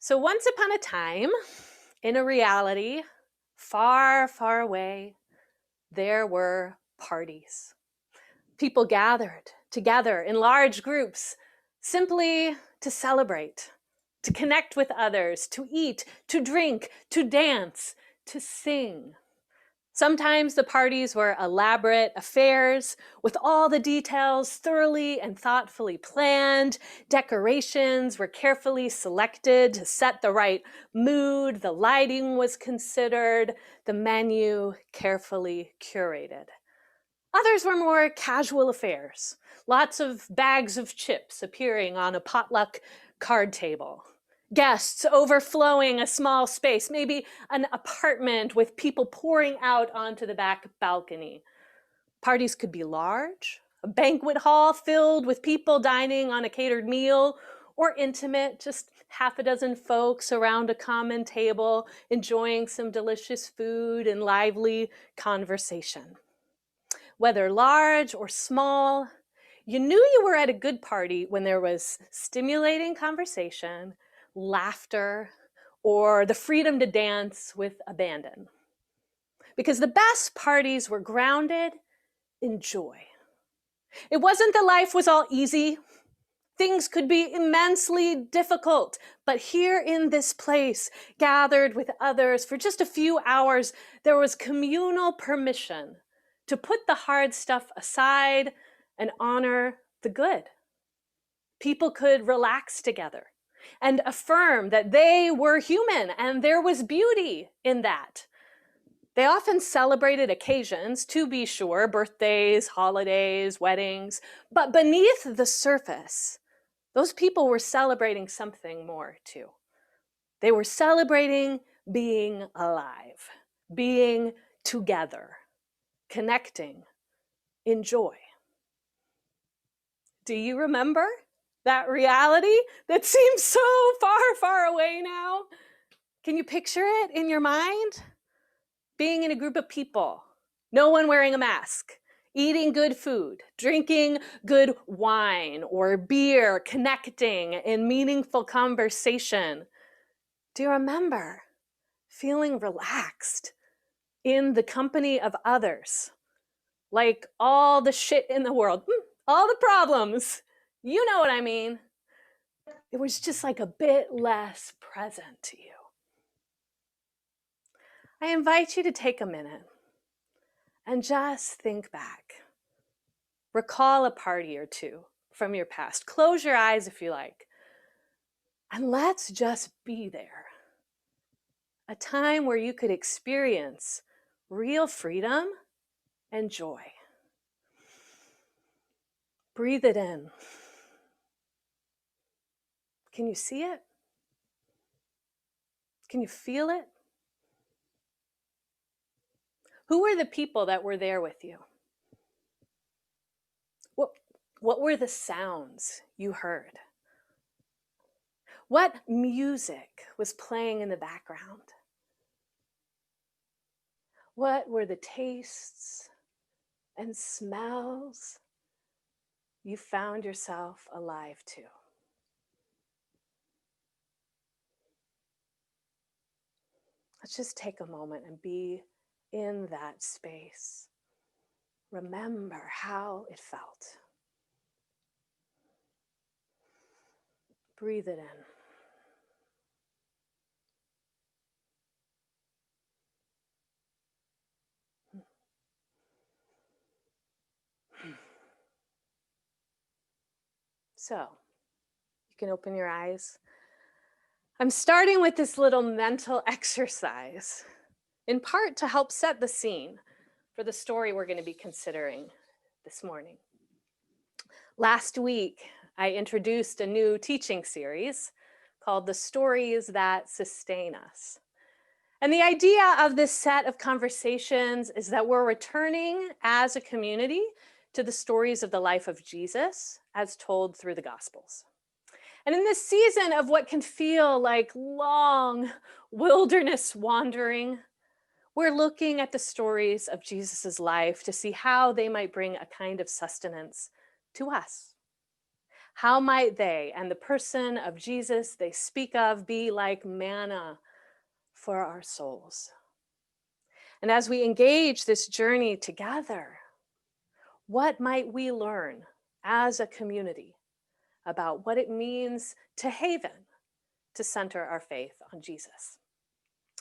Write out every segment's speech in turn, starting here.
So once upon a time, in a reality far, far away, there were parties. People gathered together in large groups simply to celebrate, to connect with others, to eat, to drink, to dance, to sing. Sometimes the parties were elaborate affairs with all the details thoroughly and thoughtfully planned. Decorations were carefully selected to set the right mood. The lighting was considered, the menu carefully curated. Others were more casual affairs, lots of bags of chips appearing on a potluck card table. Guests overflowing a small space, maybe an apartment with people pouring out onto the back balcony. Parties could be large, a banquet hall filled with people dining on a catered meal, or intimate, just half a dozen folks around a common table enjoying some delicious food and lively conversation. Whether large or small, you knew you were at a good party when there was stimulating conversation, laughter, or the freedom to dance with abandon. Because the best parties were grounded in joy. It wasn't that life was all easy. Things could be immensely difficult, but here in this place, gathered with others for just a few hours, there was communal permission to put the hard stuff aside and honor the good. People could relax together and affirm that they were human and there was beauty in that. They often celebrated occasions, to be sure, birthdays, holidays, weddings, but beneath the surface, those people were celebrating something more too. They were celebrating being alive, being together, connecting in joy. Do you remember that reality that seems so far, far away now? Can you picture it in your mind? Being in a group of people, no one wearing a mask, eating good food, drinking good wine or beer, connecting in meaningful conversation. Do you remember feeling relaxed in the company of others? Like all the shit in the world, all the problems, you know what I mean. It was just like a bit less present to you. I invite you to take a minute and just think back. Recall a party or two from your past. Close your eyes if you like. And let's just be there. A time where you could experience real freedom and joy. Breathe it in. Can you see it? Can you feel it? Who were the people that were there with you? What were the sounds you heard? What music was playing in the background? What were the tastes and smells you found yourself alive to? Let's just take a moment and be in that space. Remember how it felt. Breathe it in. So, you can open your eyes. I'm starting with this little mental exercise, in part to help set the scene for the story we're going to be considering this morning. Last week, I introduced a new teaching series called The Stories That Sustain Us. And the idea of this set of conversations is that we're returning as a community to the stories of the life of Jesus as told through the Gospels. And in this season of what can feel like long wilderness wandering, we're looking at the stories of Jesus's life to see how they might bring a kind of sustenance to us. How might they and the person of Jesus they speak of be like manna for our souls? And as we engage this journey together, what might we learn as a community about what it means to haven, to center our faith on Jesus?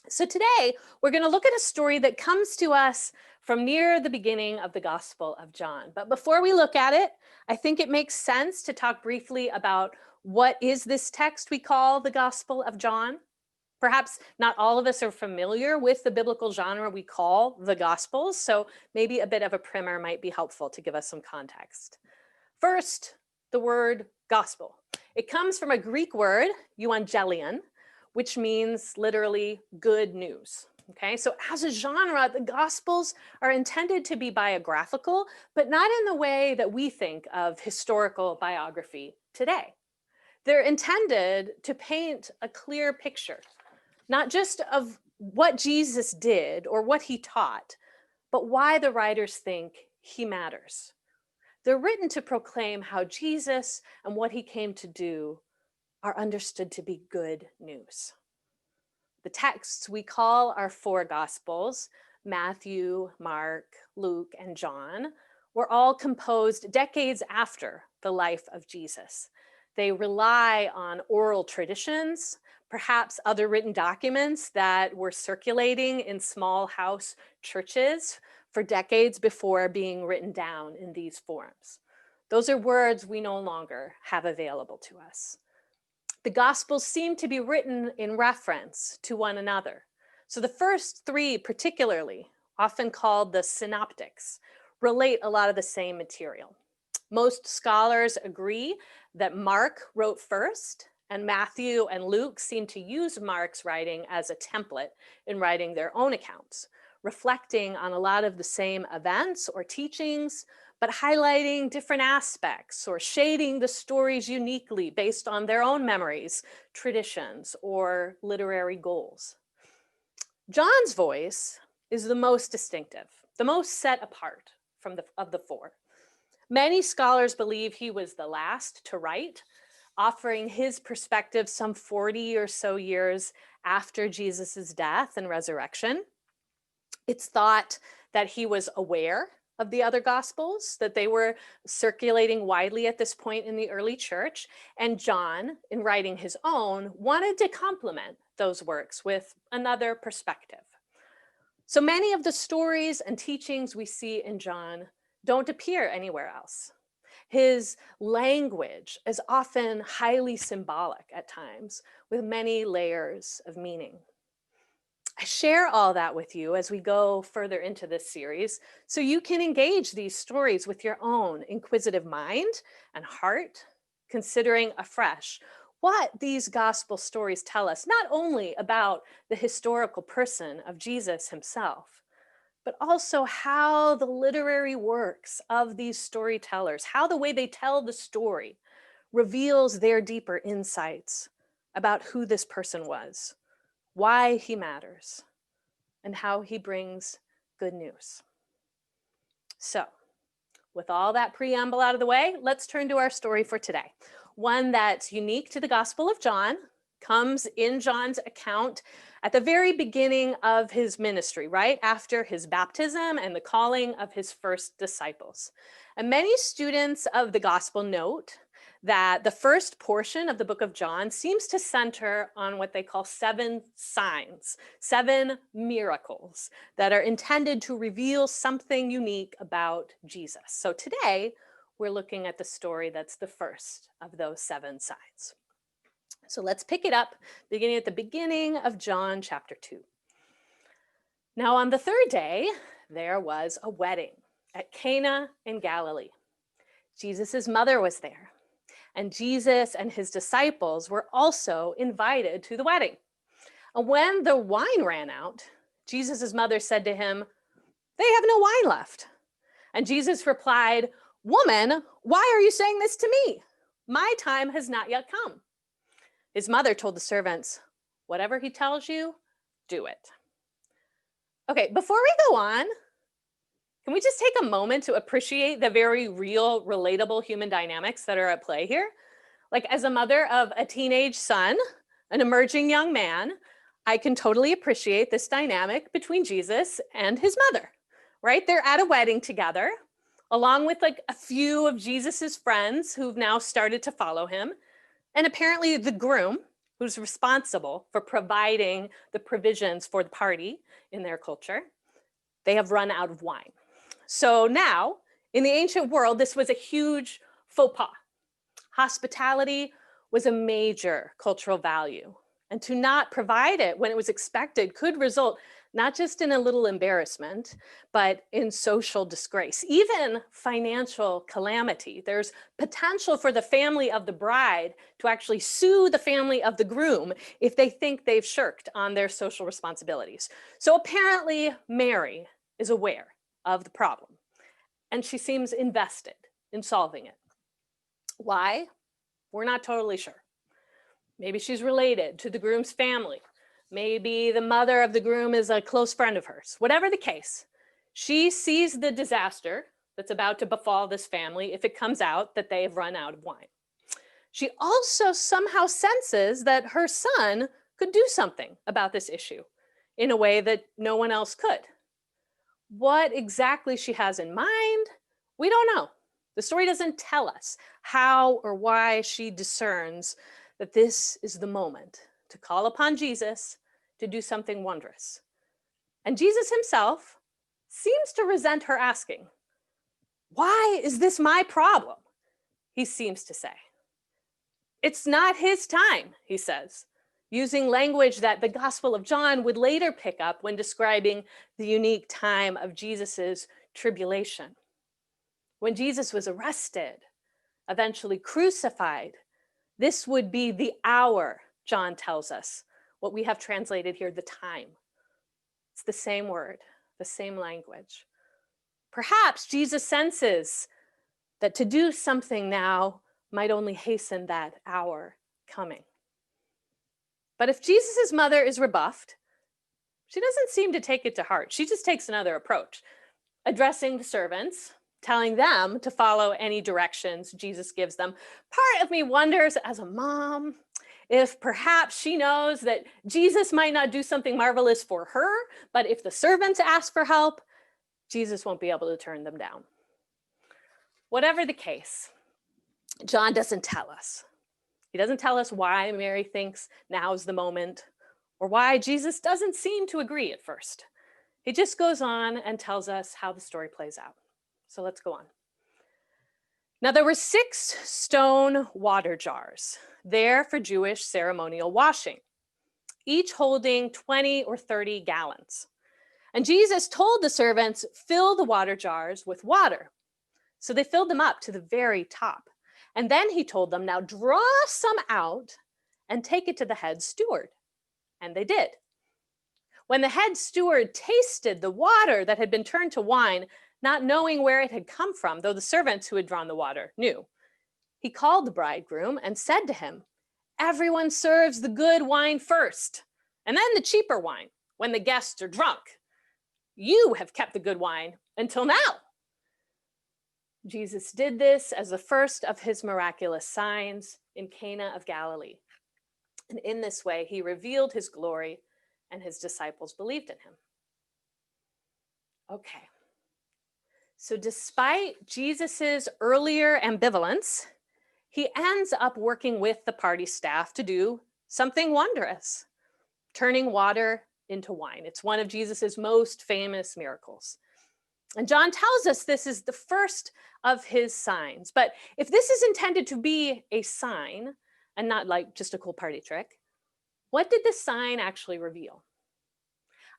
So today, we're going to look at a story that comes to us from near the beginning of the Gospel of John. But before we look at it, I think it makes sense to talk briefly about what is this text we call the Gospel of John. Perhaps not all of us are familiar with the biblical genre we call the Gospels, so maybe a bit of a primer might be helpful to give us some context. First, the word gospel. It comes from a Greek word, euangelion, which means literally good news. Okay, so as a genre, the Gospels are intended to be biographical, but not in the way that we think of historical biography today. They're intended to paint a clear picture, not just of what Jesus did or what he taught, but why the writers think he matters. They're written to proclaim how Jesus and what he came to do are understood to be good news. The texts we call our four Gospels, Matthew, Mark, Luke, and John, were all composed decades after the life of Jesus. They rely on oral traditions, perhaps other written documents that were circulating in small house churches for decades before being written down in these forms. Those are words we no longer have available to us. The Gospels seem to be written in reference to one another. So the first three particularly, often called the synoptics, relate a lot of the same material. Most scholars agree that Mark wrote first, and Matthew and Luke seem to use Mark's writing as a template in writing their own accounts, reflecting on a lot of the same events or teachings, but highlighting different aspects or shading the stories uniquely based on their own memories, traditions, or literary goals. John's voice is the most distinctive, the most set apart of the four. Many scholars believe he was the last to write, offering his perspective some 40 or so years after Jesus' death and resurrection. It's thought that he was aware of the other Gospels, that they were circulating widely at this point in the early church, and John, in writing his own, wanted to complement those works with another perspective. So many of the stories and teachings we see in John don't appear anywhere else. His language is often highly symbolic at times, with many layers of meaning. I share all that with you as we go further into this series, so you can engage these stories with your own inquisitive mind and heart, considering afresh what these gospel stories tell us, not only about the historical person of Jesus himself, but also how the literary works of these storytellers, how the way they tell the story reveals their deeper insights about who this person was, why he matters, and how he brings good news. So, with all that preamble out of the way, let's turn to our story for today. One that's unique to the Gospel of John, comes in John's account at the very beginning of his ministry, right after his baptism and the calling of his first disciples. And many students of the Gospel note that the first portion of the book of John seems to center on what they call 7 signs, 7 miracles that are intended to reveal something unique about Jesus. So today, we're looking at the story that's the first of those 7 signs. So let's pick it up, beginning at the beginning of John chapter 2. Now on the 3rd day, there was a wedding at Cana in Galilee. Jesus' mother was there, and Jesus and his disciples were also invited to the wedding. And when the wine ran out, Jesus' mother said to him, "They have no wine left." And Jesus replied, "Woman, why are you saying this to me? My time has not yet come." His mother told the servants, "Whatever he tells you, do it." Okay, before we go on, can we just take a moment to appreciate the very real, relatable human dynamics that are at play here? Like, as a mother of a teenage son, an emerging young man, I can totally appreciate this dynamic between Jesus and his mother, right? They're at a wedding together, along with like a few of Jesus's friends who've now started to follow him. And apparently the groom, who's responsible for providing the provisions for the party in their culture, they have run out of wine. So now, in the ancient world, this was a huge faux pas. Hospitality was a major cultural value, and to not provide it when it was expected could result not just in a little embarrassment, but in social disgrace, even financial calamity. There's potential for the family of the bride to actually sue the family of the groom if they think they've shirked on their social responsibilities. So apparently, Mary is aware of the problem, and she seems invested in solving it. Why? We're not totally sure. Maybe she's related to the groom's family. Maybe the mother of the groom is a close friend of hers. Whatever the case, she sees the disaster that's about to befall this family if it comes out that they have run out of wine. She also somehow senses that her son could do something about this issue in a way that no one else could. What exactly she has in mind, we don't know. The story doesn't tell us how or why she discerns that this is the moment to call upon Jesus to do something wondrous. And Jesus himself seems to resent her asking, "Why is this my problem?" He seems to say. "It's not his time," he says, using language that the Gospel of John would later pick up when describing the unique time of Jesus's tribulation. When Jesus was arrested, eventually crucified, this would be the hour, John tells us, what we have translated here, the time. It's the same word, the same language. Perhaps Jesus senses that to do something now might only hasten that hour coming. But if Jesus' mother is rebuffed, she doesn't seem to take it to heart. She just takes another approach, addressing the servants, telling them to follow any directions Jesus gives them. Part of me wonders, as a mom, if perhaps she knows that Jesus might not do something marvelous for her, but if the servants ask for help, Jesus won't be able to turn them down. Whatever the case, John doesn't tell us. He doesn't tell us why Mary thinks now's the moment, or why Jesus doesn't seem to agree at first. He just goes on and tells us how the story plays out. So let's go on. Now, there were 6 stone water jars there for Jewish ceremonial washing, each holding 20 or 30 gallons. And Jesus told the servants, "Fill the water jars with water." So they filled them up to the very top. And then he told them, "Now draw some out and take it to the head steward." And they did. When the head steward tasted the water that had been turned to wine, not knowing where it had come from, though the servants who had drawn the water knew, he called the bridegroom and said to him, "Everyone serves the good wine first, and then the cheaper wine when the guests are drunk. You have kept the good wine until now." Jesus did this as the first of his miraculous signs in Cana of Galilee. And in this way, he revealed his glory, and his disciples believed in him. Okay. So despite Jesus's earlier ambivalence, he ends up working with the party staff to do something wondrous, turning water into wine. It's one of Jesus's most famous miracles. And John tells us this is the first of his signs. But if this is intended to be a sign and not like just a cool party trick, what did this sign actually reveal?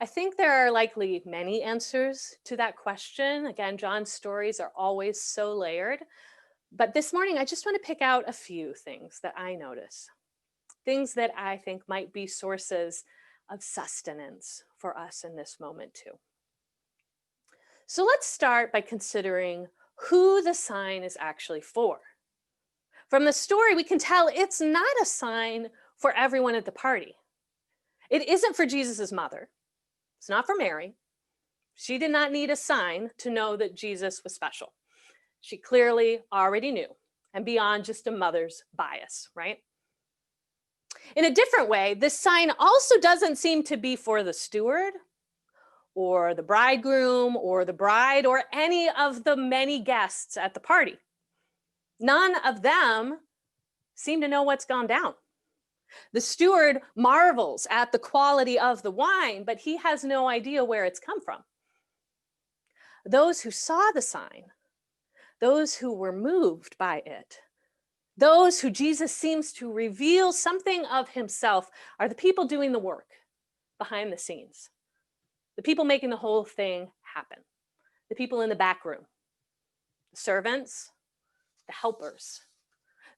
I think there are likely many answers to that question. Again, John's stories are always so layered. But this morning, I just want to pick out a few things that I notice, things that I think might be sources of sustenance for us in this moment too. So let's start by considering who the sign is actually for. From the story, we can tell it's not a sign for everyone at the party. It isn't for Jesus's mother. It's not for Mary. She did not need a sign to know that Jesus was special. She clearly already knew. and beyond just a mother's bias, right? In a different way, this sign also doesn't seem to be for the steward or the bridegroom or the bride or any of the many guests at the party. None of them seem to know what's gone down. The steward marvels at the quality of the wine, but he has no idea where it's come from. Those who saw the sign, those who were moved by it, those who Jesus seems to reveal something of himself are the people doing the work behind the scenes, the people making the whole thing happen, the people in the back room, the servants, the helpers,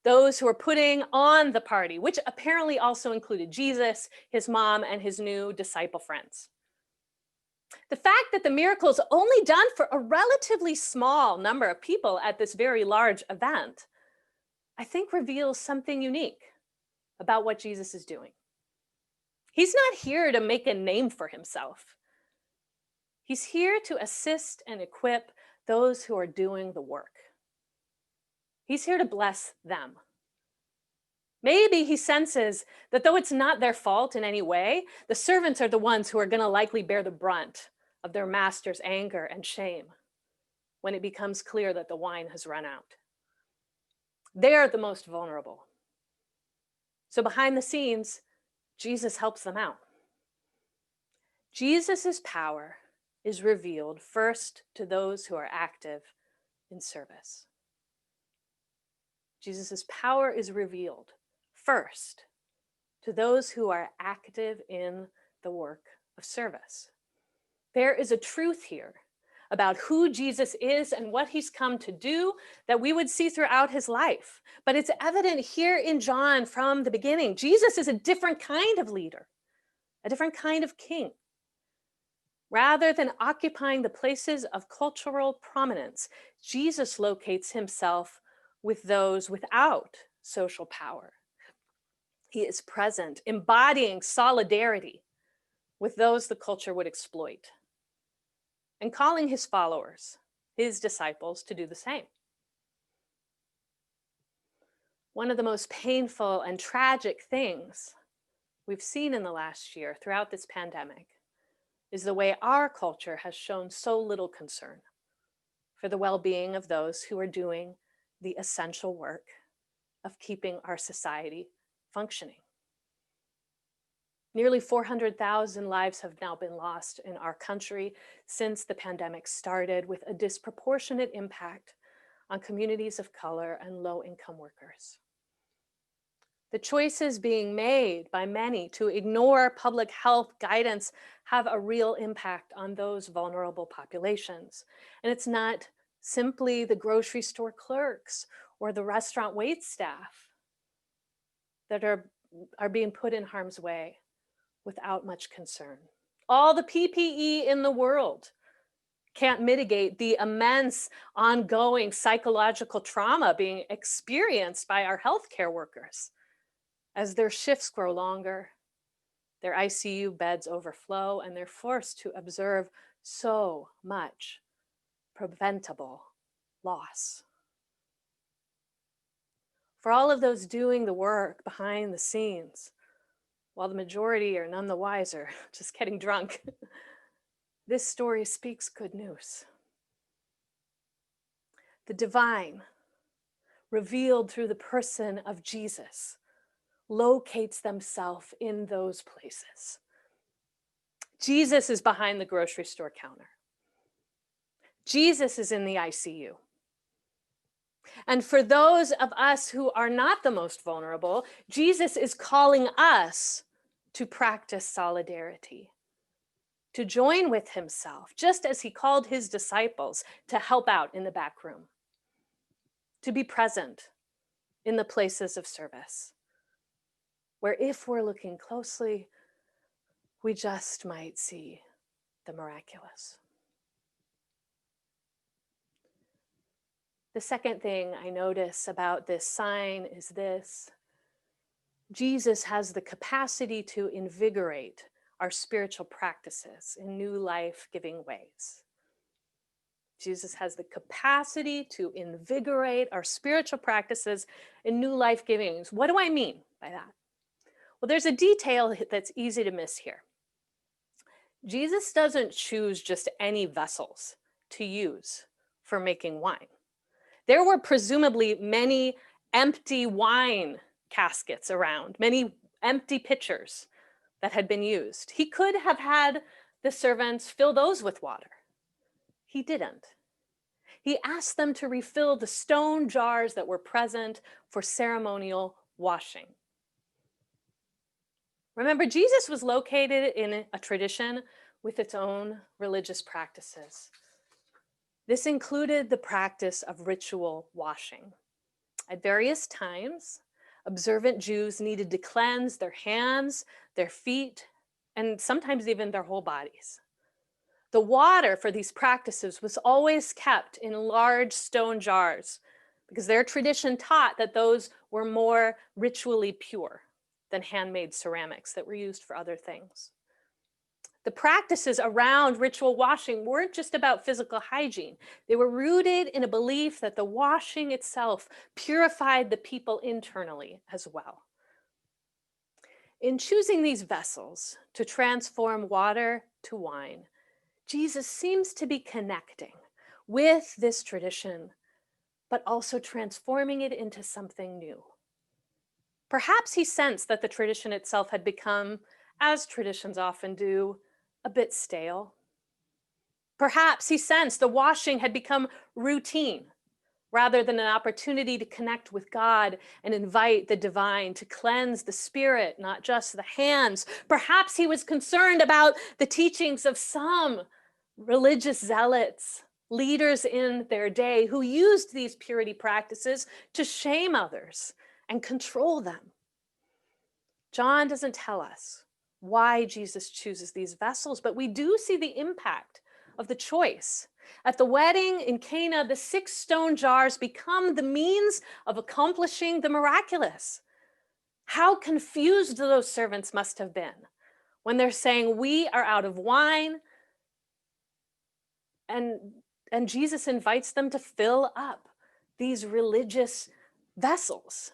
those who are putting on the party, which apparently also included Jesus, his mom, and his new disciple friends. The fact that the miracle is only done for a relatively small number of people at this very large event, I think reveals something unique about what Jesus is doing. He's not here to make a name for himself. He's here to assist and equip those who are doing the work. He's here to bless them. Maybe he senses that though it's not their fault in any way, the servants are the ones who are going to likely bear the brunt of their master's anger and shame when it becomes clear that the wine has run out. They're the most vulnerable. So behind the scenes, Jesus helps them out. Jesus' power is revealed first to those who are active in service. Jesus' power is revealed first to those who are active in the work of service. There is a truth here about who Jesus is and what he's come to do that we would see throughout his life. But it's evident here in John from the beginning. Jesus is a different kind of leader, a different kind of king. Rather than occupying the places of cultural prominence, Jesus locates himself with those without social power. He is present, embodying solidarity with those the culture would exploit, and calling his followers, his disciples, to do the same. One of the most painful and tragic things we've seen in the last year throughout this pandemic is the way our culture has shown so little concern for the well-being of those who are doing the essential work of keeping our society functioning. Nearly 400,000 lives have now been lost in our country since the pandemic started, with a disproportionate impact on communities of color and low-income workers. The choices being made by many to ignore public health guidance have a real impact on those vulnerable populations. And it's not simply the grocery store clerks or the restaurant wait staff that are being put in harm's way without much concern. All the PPE in the world can't mitigate the immense ongoing psychological trauma being experienced by our healthcare workers as their shifts grow longer, their ICU beds overflow, and they're forced to observe so much preventable loss. For all of those doing the work behind the scenes, while the majority are none the wiser, just getting drunk, this story speaks good news. The divine, revealed through the person of Jesus, locates themselves in those places. Jesus is behind the grocery store counter. Jesus is in the ICU. And for those of us who are not the most vulnerable, Jesus is calling us to practice solidarity, to join with himself, just as he called his disciples to help out in the back room, to be present in the places of service, where if we're looking closely, we just might see the miraculous. The second thing I notice about this sign is this: Jesus has the capacity to invigorate our spiritual practices in new life-giving ways. Jesus has the capacity to invigorate our spiritual practices in new life givings. What do I mean by that? Well, there's a detail that's easy to miss here. Jesus doesn't choose just any vessels to use for making wine. There were presumably many empty wine caskets around, many empty pitchers that had been used. He could have had the servants fill those with water. He didn't. He asked them to refill the stone jars that were present for ceremonial washing. Remember, Jesus was located in a tradition with its own religious practices. This included the practice of ritual washing. At various times, observant Jews needed to cleanse their hands, their feet, and sometimes even their whole bodies. The water for these practices was always kept in large stone jars because their tradition taught that those were more ritually pure than handmade ceramics that were used for other things. The practices around ritual washing weren't just about physical hygiene. They were rooted in a belief that the washing itself purified the people internally as well. In choosing these vessels to transform water to wine, Jesus seems to be connecting with this tradition, but also transforming it into something new. Perhaps he sensed that the tradition itself had become, as traditions often do, a bit stale. Perhaps he sensed the washing had become routine rather than an opportunity to connect with God and invite the divine to cleanse the spirit, not just the hands. Perhaps he was concerned about the teachings of some religious zealots, leaders in their day who used these purity practices to shame others and control them. John doesn't tell us why Jesus chooses these vessels, but we do see the impact of the choice. At the wedding in Cana, the 6 stone jars become the means of accomplishing the miraculous. How confused those servants must have been when they're saying, "We are out of wine," and Jesus invites them to fill up these religious vessels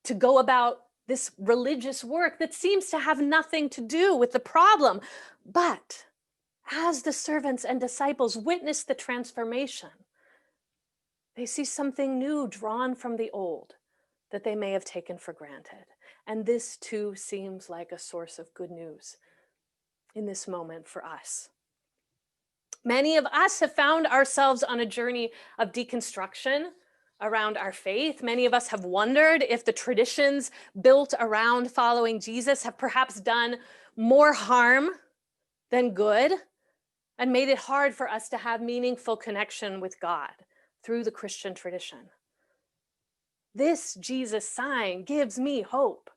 to go about this religious work that seems to have nothing to do with the problem. But as the servants and disciples witness the transformation, they see something new drawn from the old that they may have taken for granted. And this too seems like a source of good news in this moment for us. Many of us have found ourselves on a journey of deconstruction around our faith. Many of us have wondered if the traditions built around following Jesus have perhaps done more harm than good and made it hard for us to have meaningful connection with God through the Christian tradition. This Jesus sign gives me hope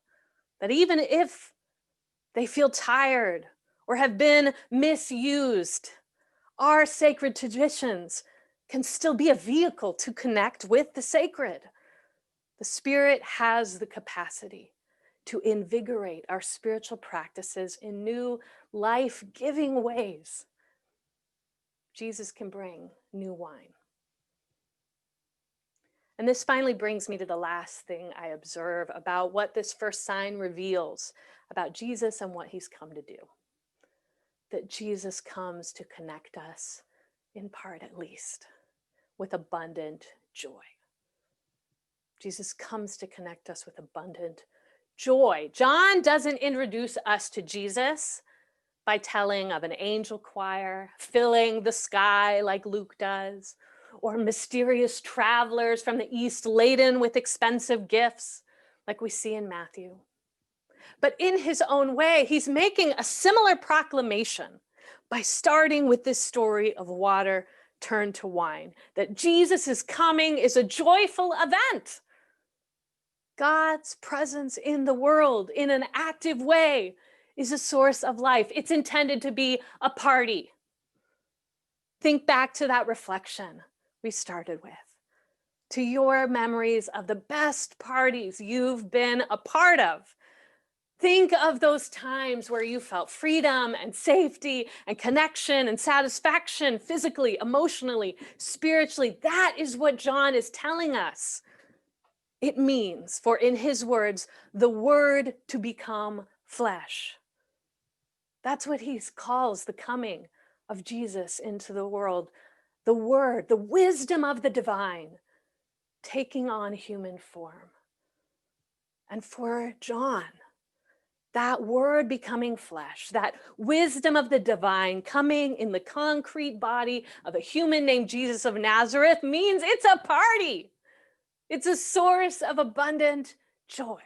that even if they feel tired or have been misused, our sacred traditions can still be a vehicle to connect with the sacred. The Spirit has the capacity to invigorate our spiritual practices in new life-giving ways. Jesus can bring new wine. And this finally brings me to the last thing I observe about what this first sign reveals about Jesus and what he's come to do. That Jesus comes to connect us, in part at least, with abundant joy. Jesus comes to connect us with abundant joy. John doesn't introduce us to Jesus by telling of an angel choir filling the sky like Luke does, or mysterious travelers from the east laden with expensive gifts like we see in Matthew. But in his own way, he's making a similar proclamation by starting with this story of water turned to wine, that Jesus' coming is a joyful event. God's presence in the world in an active way is a source of life. It's intended to be a party. Think back to that reflection we started with, to your memories of the best parties you've been a part of. Think of those times where you felt freedom and safety and connection and satisfaction physically, emotionally, spiritually. That is what John is telling us. It means, for in his words, the word to become flesh. That's what he calls the coming of Jesus into the world. The word, the wisdom of the divine, taking on human form. And for John, that word becoming flesh, that wisdom of the divine coming in the concrete body of a human named Jesus of Nazareth means it's a party. It's a source of abundant joy.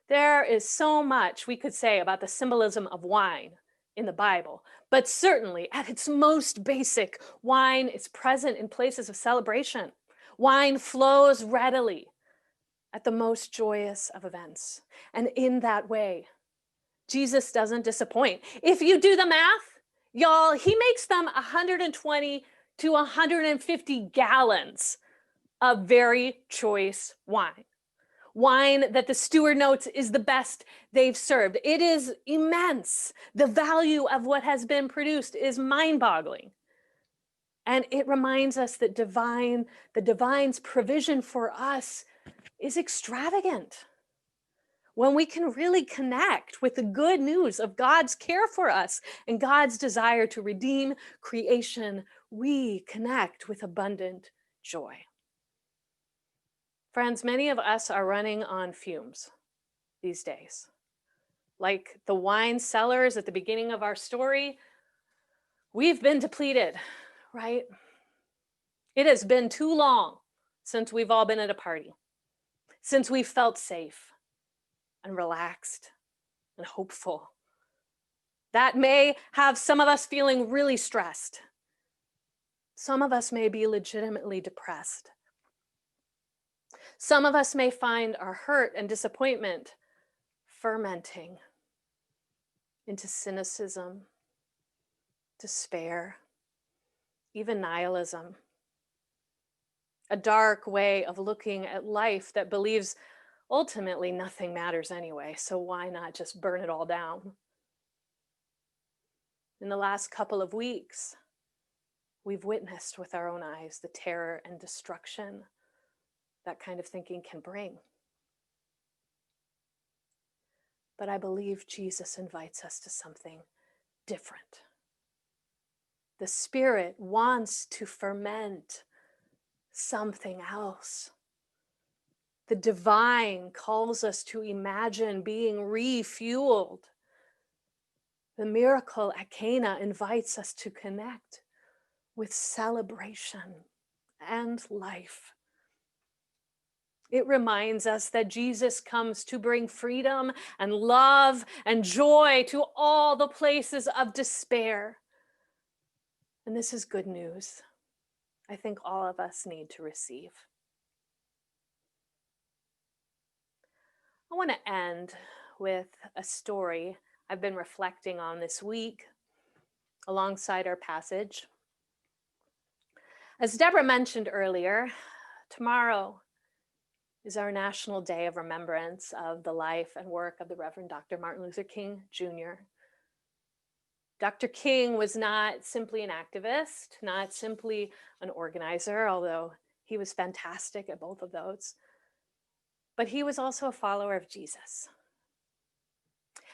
There is so much we could say about the symbolism of wine in the Bible, but certainly at its most basic, wine is present in places of celebration. Wine flows readily at the most joyous of events. And in that way, Jesus doesn't disappoint. If you do the math, y'all, he makes them 120 to 150 gallons of very choice wine. Wine that the steward notes is the best they've served. It is immense. The value of what has been produced is mind-boggling. And it reminds us that the divine's provision for us is extravagant. When we can really connect with the good news of God's care for us and God's desire to redeem creation, we connect with abundant joy. Friends, many of us are running on fumes these days. Like the wine cellars at the beginning of our story, we've been depleted, right? It has been too long since we've all been at a party, since we've felt safe and relaxed and hopeful. That may have some of us feeling really stressed. Some of us may be legitimately depressed. Some of us may find our hurt and disappointment fermenting into cynicism, despair, even nihilism. A dark way of looking at life that believes ultimately nothing matters anyway, so why not just burn it all down? In the last couple of weeks, we've witnessed with our own eyes the terror and destruction that kind of thinking can bring. But I believe Jesus invites us to something different. The Spirit wants to ferment something else. The divine calls us to imagine being refueled. The miracle at Cana invites us to connect with celebration and life. It reminds us that Jesus comes to bring freedom and love and joy to all the places of despair. And this is good news I think all of us need to receive. I want to end with a story I've been reflecting on this week alongside our passage. As Deborah mentioned earlier, tomorrow is our National Day of Remembrance of the life and work of the Reverend Dr. Martin Luther King Jr. Dr. King was not simply an activist, not simply an organizer, although he was fantastic at both of those, but he was also a follower of Jesus.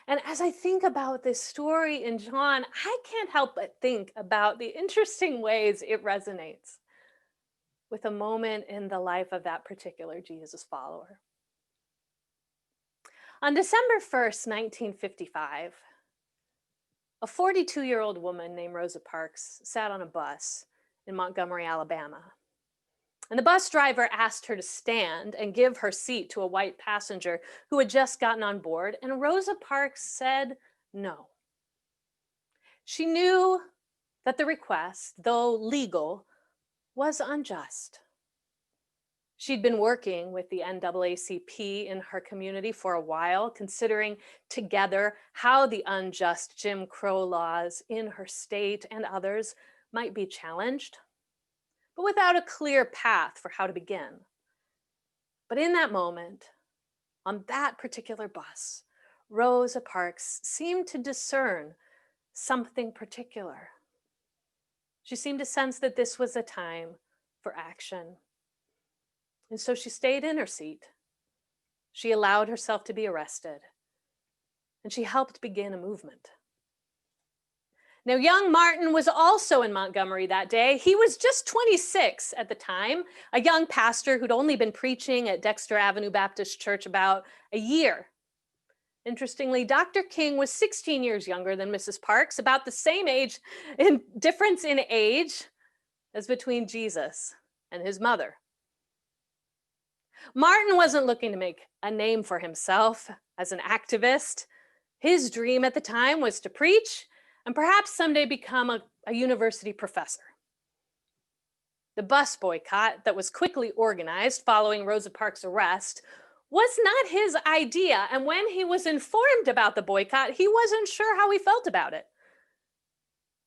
And as I think about this story in John, I can't help but think about the interesting ways it resonates with a moment in the life of that particular Jesus follower. On December 1st, 1955, a 42-year-old woman named Rosa Parks sat on a bus in Montgomery, Alabama. And the bus driver asked her to stand and give her seat to a white passenger who had just gotten on board, and Rosa Parks said no. She knew that the request, though legal, was unjust. She'd been working with the NAACP in her community for a while, considering together how the unjust Jim Crow laws in her state and others might be challenged, but without a clear path for how to begin. But in that moment, on that particular bus, Rosa Parks seemed to discern something particular. She seemed to sense that this was a time for action. And so she stayed in her seat. She allowed herself to be arrested, and she helped begin a movement. Now, young Martin was also in Montgomery that day. He was just 26 at the time, a young pastor who'd only been preaching at Dexter Avenue Baptist Church about a year. Interestingly, Dr. King was 16 years younger than Mrs. Parks, about the same difference in age as between Jesus and his mother. Martin wasn't looking to make a name for himself as an activist. His dream at the time was to preach and perhaps someday become a university professor. The bus boycott that was quickly organized following Rosa Parks' arrest was not his idea, and when he was informed about the boycott, he wasn't sure how he felt about it.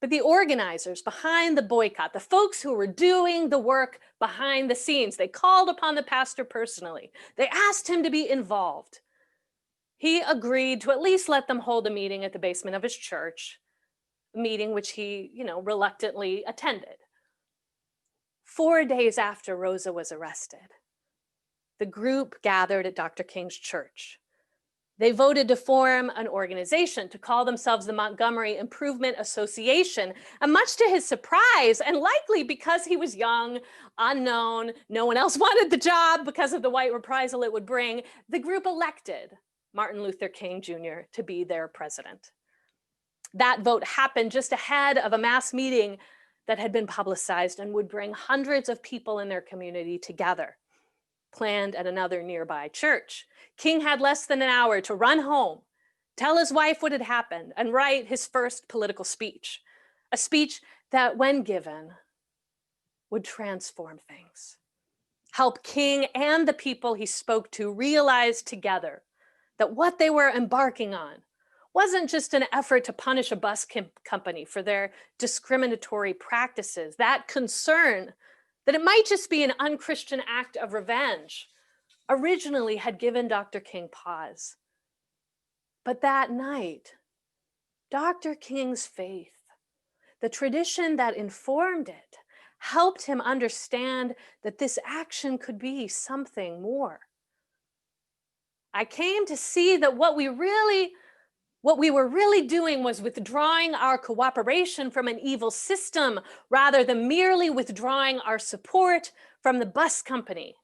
But the organizers behind the boycott, the folks who were doing the work behind the scenes, they called upon the pastor personally. They asked him to be involved. He agreed to at least let them hold a meeting at the basement of his church, a meeting which he, reluctantly attended. 4 days after Rosa was arrested, the group gathered at Dr. King's church. They voted to form an organization to call themselves the Montgomery Improvement Association. And much to his surprise, and likely because he was young, unknown, no one else wanted the job because of the white reprisal it would bring, the group elected Martin Luther King Jr. to be their president. That vote happened just ahead of a mass meeting that had been publicized and would bring hundreds of people in their community together, planned at another nearby church. King had less than an hour to run home, tell his wife what had happened, and write his first political speech, a speech that, when given, would transform things, help King and the people he spoke to realize together that what they were embarking on wasn't just an effort to punish a bus company for their discriminatory practices, that concern that it might just be an unchristian act of revenge, originally had given Dr. King pause. But that night, Dr. King's faith, the tradition that informed it, helped him understand that this action could be something more. I came to see that what we were really doing was withdrawing our cooperation from an evil system rather than merely withdrawing our support from the bus company,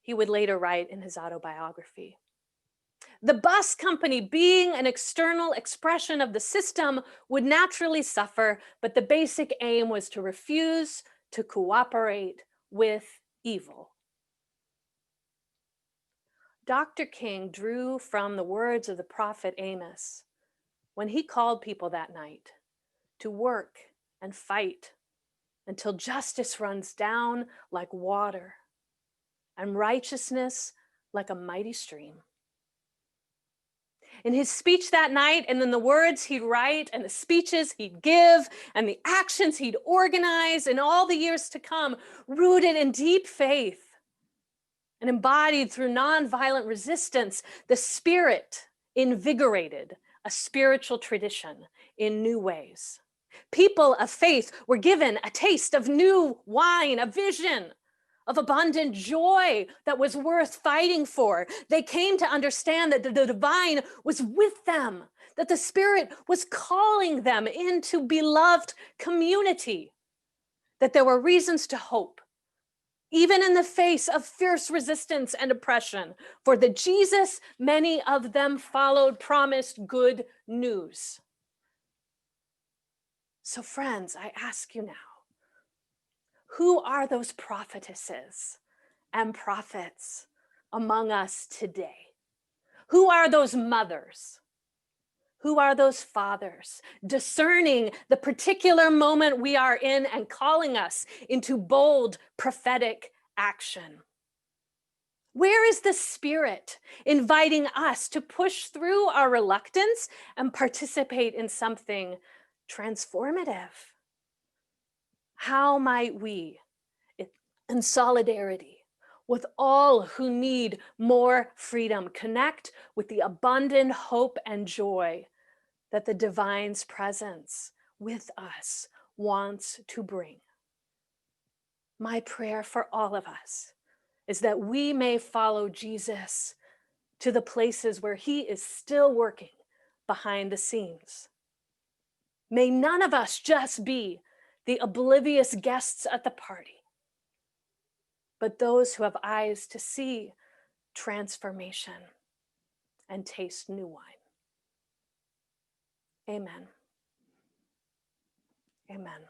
he would later write in his autobiography. The bus company, being an external expression of the system, would naturally suffer, but the basic aim was to refuse to cooperate with evil. Dr. King drew from the words of the prophet Amos when he called people that night to work and fight until justice runs down like water and righteousness like a mighty stream. In his speech that night, and in the words he'd write, and the speeches he'd give, and the actions he'd organize in all the years to come, rooted in deep faith and embodied through nonviolent resistance, the Spirit invigorated a spiritual tradition in new ways. People of faith were given a taste of new wine, a vision of abundant joy that was worth fighting for. They came to understand that the divine was with them, that the Spirit was calling them into beloved community, that there were reasons to hope, even in the face of fierce resistance and oppression, for the Jesus many of them followed promised good news. So friends, I ask you now, who are those prophetesses and prophets among us today? Who are those mothers? Who are those fathers discerning the particular moment we are in and calling us into bold prophetic action? Where is the Spirit inviting us to push through our reluctance and participate in something transformative? How might we, in solidarity, with all who need more freedom. Connect with the abundant hope and joy that the divine's presence with us wants to bring. My prayer for all of us is that we may follow Jesus to the places where he is still working behind the scenes. May none of us just be the oblivious guests at the party, but those who have eyes to see transformation and taste new wine. Amen. Amen.